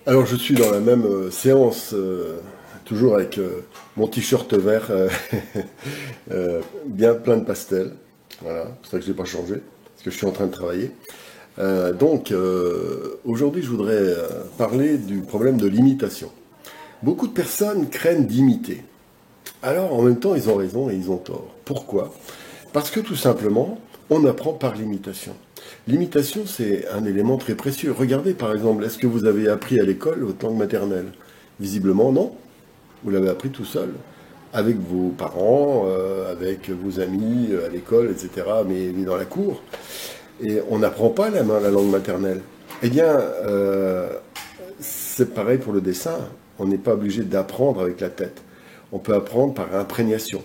Alors je suis dans la même séance, toujours avec mon t-shirt vert, bien plein de pastels. Voilà, c'est pour ça que je n'ai pas changé, parce que je suis en train de travailler. Aujourd'hui je voudrais parler du problème de l'imitation. Beaucoup de personnes craignent d'imiter. Alors en même temps ils ont raison et ils ont tort. Pourquoi? Parce que tout simplement, on apprend par l'imitation. L'imitation, c'est un élément très précieux. Regardez par exemple, est-ce que vous avez appris à l'école votre langue maternelle? Visiblement non. Vous l'avez appris tout seul, avec vos parents, avec vos amis, à l'école, etc., mais dans la cour. Et on n'apprend pas la langue maternelle. Eh bien, c'est pareil pour le dessin. On n'est pas obligé d'apprendre avec la tête. On peut apprendre par imprégnation.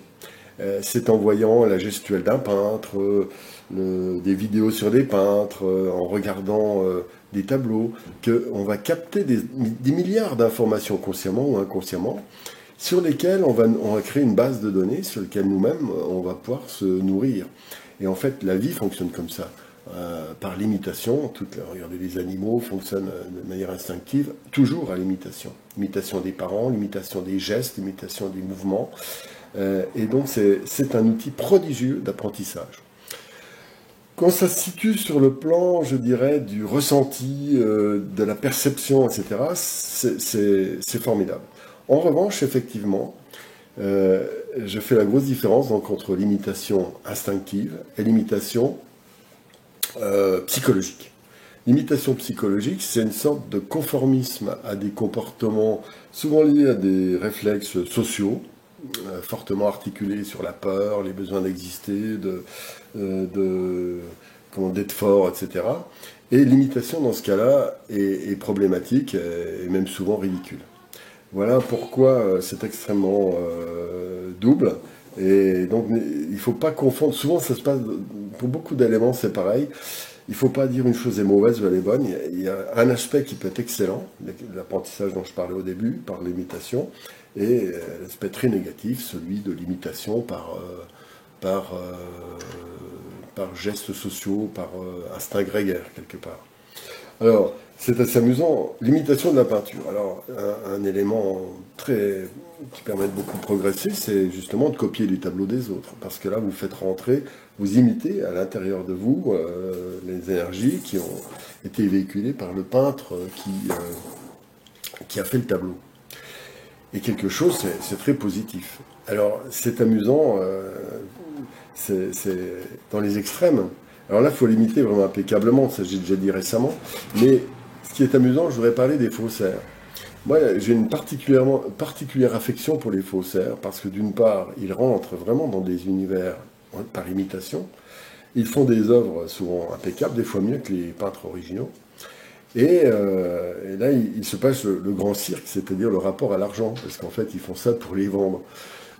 C'est en voyant la gestuelle d'un peintre, des vidéos sur des peintres, en regardant des tableaux, qu'on va capter des milliards d'informations consciemment ou inconsciemment, sur lesquelles on va créer une base de données sur lesquelles nous-mêmes, on va pouvoir se nourrir. Et en fait, la vie fonctionne comme ça. Par l'imitation, regardez, les animaux fonctionnent de manière instinctive, toujours à l'imitation. L'imitation des parents, l'imitation des gestes, l'imitation des mouvements. Et donc c'est un outil prodigieux d'apprentissage. Quand ça se situe sur le plan, je dirais, du ressenti, de la perception, etc., c'est formidable. En revanche, effectivement, je fais la grosse différence donc, entre l'imitation instinctive et l'imitation psychologique. L'imitation psychologique, c'est une sorte de conformisme à des comportements souvent liés à des réflexes sociaux, fortement articulés sur la peur, les besoins d'exister, d'être fort, etc. Et l'imitation, dans ce cas-là, est problématique et même souvent ridicule. Voilà pourquoi c'est extrêmement double. Et donc, il ne faut pas confondre. Souvent, ça se passe, pour beaucoup d'éléments, c'est pareil. Il ne faut pas dire une chose est mauvaise ou elle est bonne. Il y a un aspect qui peut être excellent, l'apprentissage dont je parlais au début, par l'imitation, et l'aspect très négatif, celui de l'imitation par, gestes sociaux, par instinct grégaire, quelque part. Alors, c'est assez amusant, l'imitation de la peinture. Alors, un élément qui permet de beaucoup progresser, c'est justement de copier les tableaux des autres. Parce que là, vous faites rentrer, vous imitez à l'intérieur de vous les énergies qui ont été véhiculées par le peintre qui a fait le tableau. Et quelque chose, c'est très positif. Alors, c'est amusant, c'est dans les extrêmes. Alors là, il faut l'imiter vraiment impeccablement, ça j'ai déjà dit récemment. Mais ce qui est amusant, je voudrais parler des faussaires. Moi, j'ai une particulière affection pour les faussaires, parce que d'une part, ils rentrent vraiment dans des univers par imitation. Ils font des œuvres souvent impeccables, des fois mieux que les peintres originaux. Et là, il se passe le grand cirque, c'est-à-dire le rapport à l'argent, parce qu'en fait, ils font ça pour les vendre.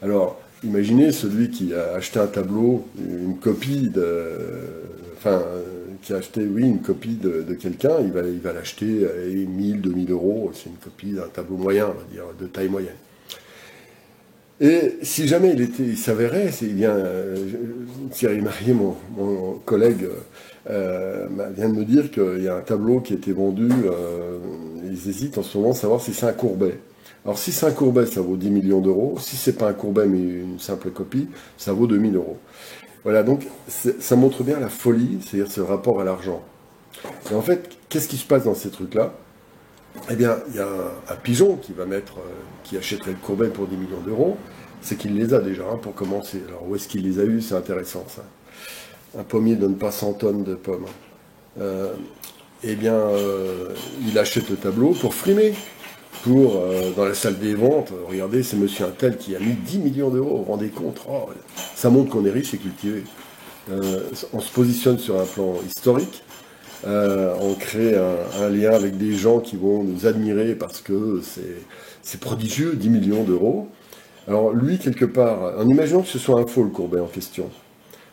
Alors, imaginez celui qui a acheté un tableau, une copie qui a acheté, oui, une copie de quelqu'un, il va l'acheter à 1000, 2000 euros, c'est une copie d'un tableau moyen, on va dire, de taille moyenne. Et si jamais il s'avérait, Thierry Marier, mon collègue, vient de me dire qu'il y a un tableau qui a été vendu, ils hésitent en ce moment à savoir si c'est un Courbet. Alors si c'est un Courbet, ça vaut 10 millions d'euros. Si c'est pas un Courbet mais une simple copie, ça vaut 2000 euros. Voilà, donc ça montre bien la folie, c'est-à-dire ce rapport à l'argent. Et en fait, qu'est-ce qui se passe dans ces trucs-là? Eh bien, il y a un pigeon qui achèterait le Courbet pour 10 millions d'euros. C'est qu'il les a déjà, pour commencer. Alors où est-ce qu'il les a eus? C'est intéressant, ça. Un pommier ne donne pas 100 tonnes de pommes. Eh bien, il achète le tableau pour frimer. Dans la salle des ventes, regardez, c'est monsieur un tel qui a mis 10 millions d'euros, vous vous rendez compte? Ça montre qu'on est riche et cultivé. On se positionne sur un plan historique, on crée un lien avec des gens qui vont nous admirer parce que c'est prodigieux, 10 millions d'euros. Alors lui, quelque part, en imaginant que ce soit un faux, le Courbet en question,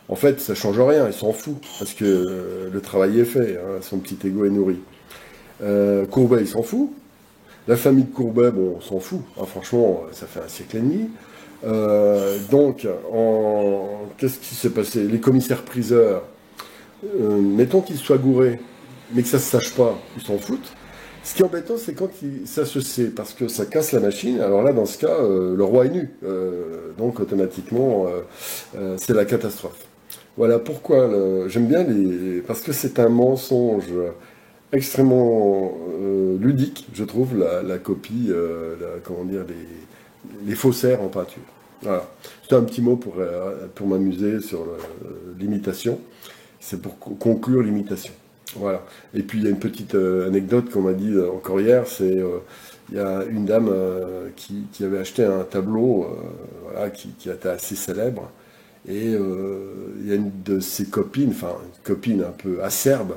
en fait, ça change rien, il s'en fout, parce que le travail est fait, hein, son petit ego est nourri. Courbet, il s'en fout. La famille de Courbet, bon, on s'en fout. Hein, franchement, ça fait un siècle et demi. Qu'est-ce qui s'est passé? Les commissaires-priseurs, mettons qu'ils soient gourés, mais que ça ne se sache pas, ils s'en foutent. Ce qui est embêtant, c'est quand ça se sait, parce que ça casse la machine. Alors là, dans ce cas, le roi est nu. Donc automatiquement, c'est la catastrophe. Voilà pourquoi j'aime bien parce que c'est un mensonge extrêmement ludique, je trouve, la copie, comment dire, les faussaires en peinture. Voilà. C'est un petit mot pour m'amuser sur l'imitation. C'est pour conclure l'imitation. Voilà. Et puis il y a une petite anecdote qu'on m'a dit encore hier, c'est il y a une dame qui avait acheté un tableau voilà, qui était assez célèbre. Et il y a une de ses copines, enfin une copine un peu acerbe,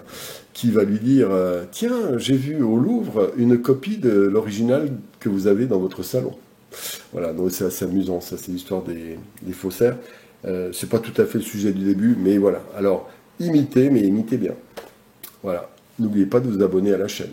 qui va lui dire tiens, j'ai vu au Louvre une copie de l'original que vous avez dans votre salon. Voilà, donc c'est assez amusant, ça c'est l'histoire des faussaires. C'est pas tout à fait le sujet du début, mais voilà. Alors, imitez, mais imitez bien. Voilà. N'oubliez pas de vous abonner à la chaîne.